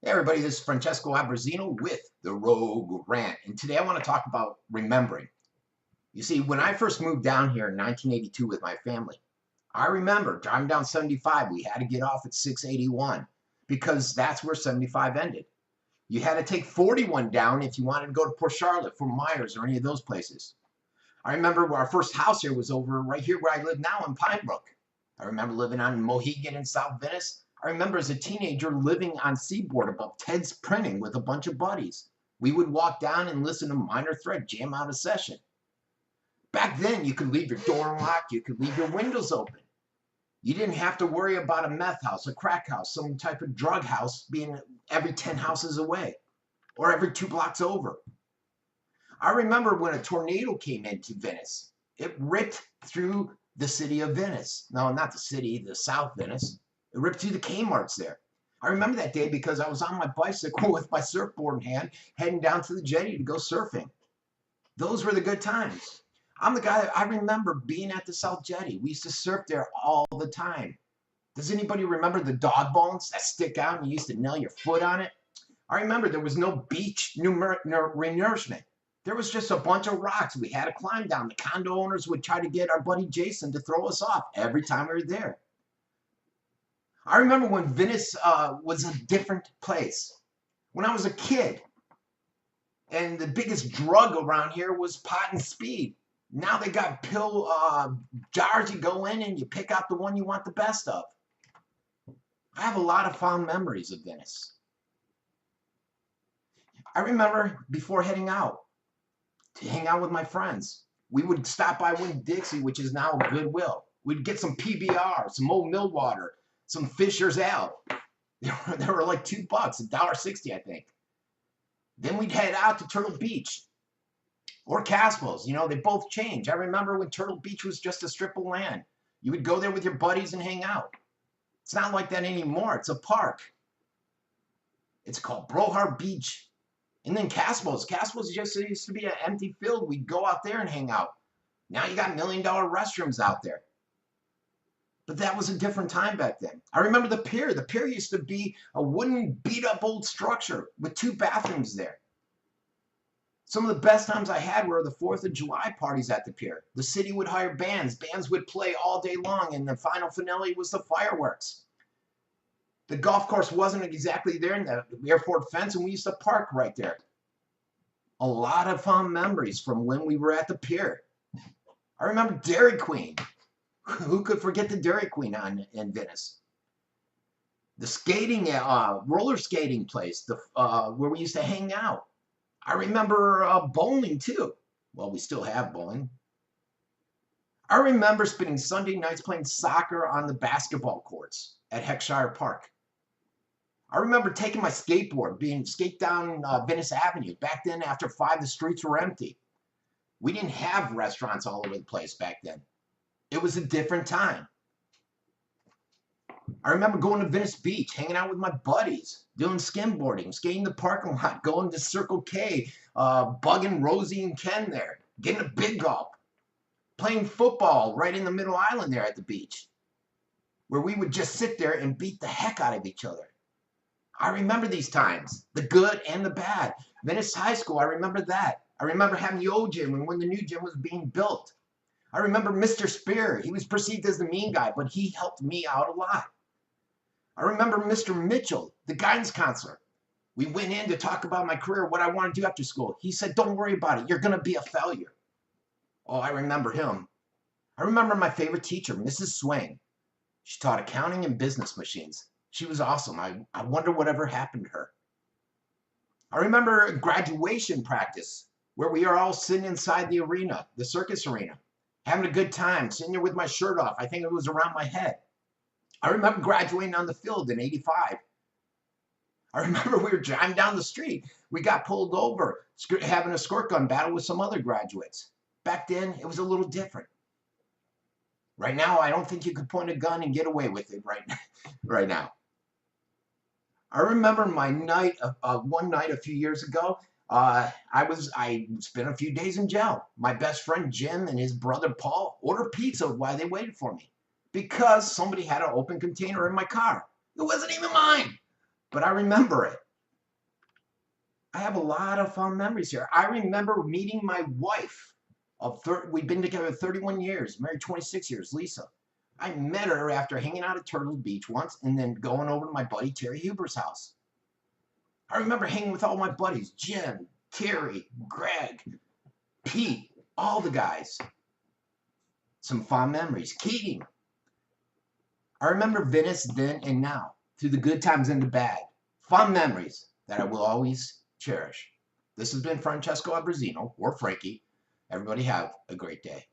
Hey everybody, this is Francesco Abbruzzino with the Rogue Rant, and today I want to talk about remembering. You see, when I first moved down here in 1982 with my family, I remember driving down 75. We had to get off at 681 because that's where 75 ended. You had to take 41 down if you wanted to go to Port Charlotte, Fort Myers, or any of those places. I remember where our first house here was over right here where I live now in Pine Brook. I remember living on Mohegan in South Venice. I remember as a teenager living on Seaboard above Ted's Printing with a bunch of buddies. We would walk down and listen to Minor Threat jam out a session. Back then, you could leave your door unlocked, you could leave your windows open. You didn't have to worry about a meth house, a crack house, some type of drug house being every 10 houses away or every 2 blocks over. I remember when a tornado came into Venice. It ripped through the city of Venice. No, not the city, the South Venice. It ripped through the Kmart's there. I remember that day because I was on my bicycle with my surfboard in hand, heading down to the jetty to go surfing. Those were the good times. I'm the guy that I remember being at the South Jetty. We used to surf there all the time. Does anybody remember the dog bones that stick out and you used to nail your foot on it? I remember there was no beach renourishment. There was just a bunch of rocks we had to climb down. The condo owners would try to get our buddy Jason to throw us off every time we were there. I remember when Venice was a different place. When I was a kid, and the biggest drug around here was pot and speed. Now they got pill jars you go in and you pick out the one you want the best of. I have a lot of fond memories of Venice. I remember before heading out, to hang out with my friends. We would stop by Winn-Dixie, which is now Goodwill. We'd get some PBR, some old mill water, some Fisher's Ale. They were like $2, $1.60, I think. Then we'd head out to Turtle Beach or Caspos. You know, they both change. I remember when Turtle Beach was just a strip of land. You would go there with your buddies and hang out. It's not like that anymore. It's a park. It's called Brohart Beach. And then Caspos just used to be an empty field. We'd go out there and hang out. Now you got $1 million restrooms out there. But that was a different time back then. I remember the pier. The pier used to be a wooden, beat-up old structure with 2 bathrooms there. Some of the best times I had were the 4th of July parties at the pier. The city would hire bands. Bands would play all day long, and the final finale was the fireworks. The golf course wasn't exactly there in the airport fence, and we used to park right there. A lot of fond memories from when we were at the pier. I remember Dairy Queen. Who could forget the Dairy Queen in Venice? The skating, roller skating place, where we used to hang out. I remember bowling too. Well, we still have bowling. I remember spending Sunday nights playing soccer on the basketball courts at Heckshire Park. I remember taking my skateboard, being skate down Venice Avenue. Back then, after 5, the streets were empty. We didn't have restaurants all over the place back then. It was a different time. I remember going to Venice Beach, hanging out with my buddies, doing skimboarding, skating the parking lot, going to Circle K, bugging Rosie and Ken there, getting a big gulp, playing football right in the middle island there at the beach, where we would just sit there and beat the heck out of each other. I remember these times, the good and the bad. Venice High School, I remember that. I remember having the old gym and when the new gym was being built. I remember Mr. Spear. He was perceived as the mean guy, but he helped me out a lot. I remember Mr. Mitchell, the guidance counselor. We went in to talk about my career, what I want to do after school. He said, don't worry about it. You're going to be a failure. Oh, I remember him. I remember my favorite teacher, Mrs. Swain. She taught accounting and business machines. She was awesome. I wonder whatever happened to her. I remember graduation practice where we are all sitting inside the arena, the circus arena, having a good time, sitting there with my shirt off. I think it was around my head. I remember graduating on the field in '85. I remember we were driving down the street. We got pulled over, having a squirt gun battle with some other graduates. Back then, it was a little different. Right now, I don't think you could point a gun and get away with it right now. I remember my night, one night a few years ago, I spent a few days in jail. My best friend Jim and his brother Paul ordered pizza while they waited for me because somebody had an open container in my car. It wasn't even mine, but I remember it. I have a lot of fond memories here. I remember meeting my wife we've been together 31 years, married 26 years, Lisa. I met her after hanging out at Turtle Beach once and then going over to my buddy Terry Huber's house. I remember hanging with all my buddies, Jim, Terry, Greg, Pete, all the guys. Some fond memories. Keating. I remember Venice then and now, through the good times and the bad. Fond memories that I will always cherish. This has been Francesco Abbruzzino, or Frankie. Everybody have a great day.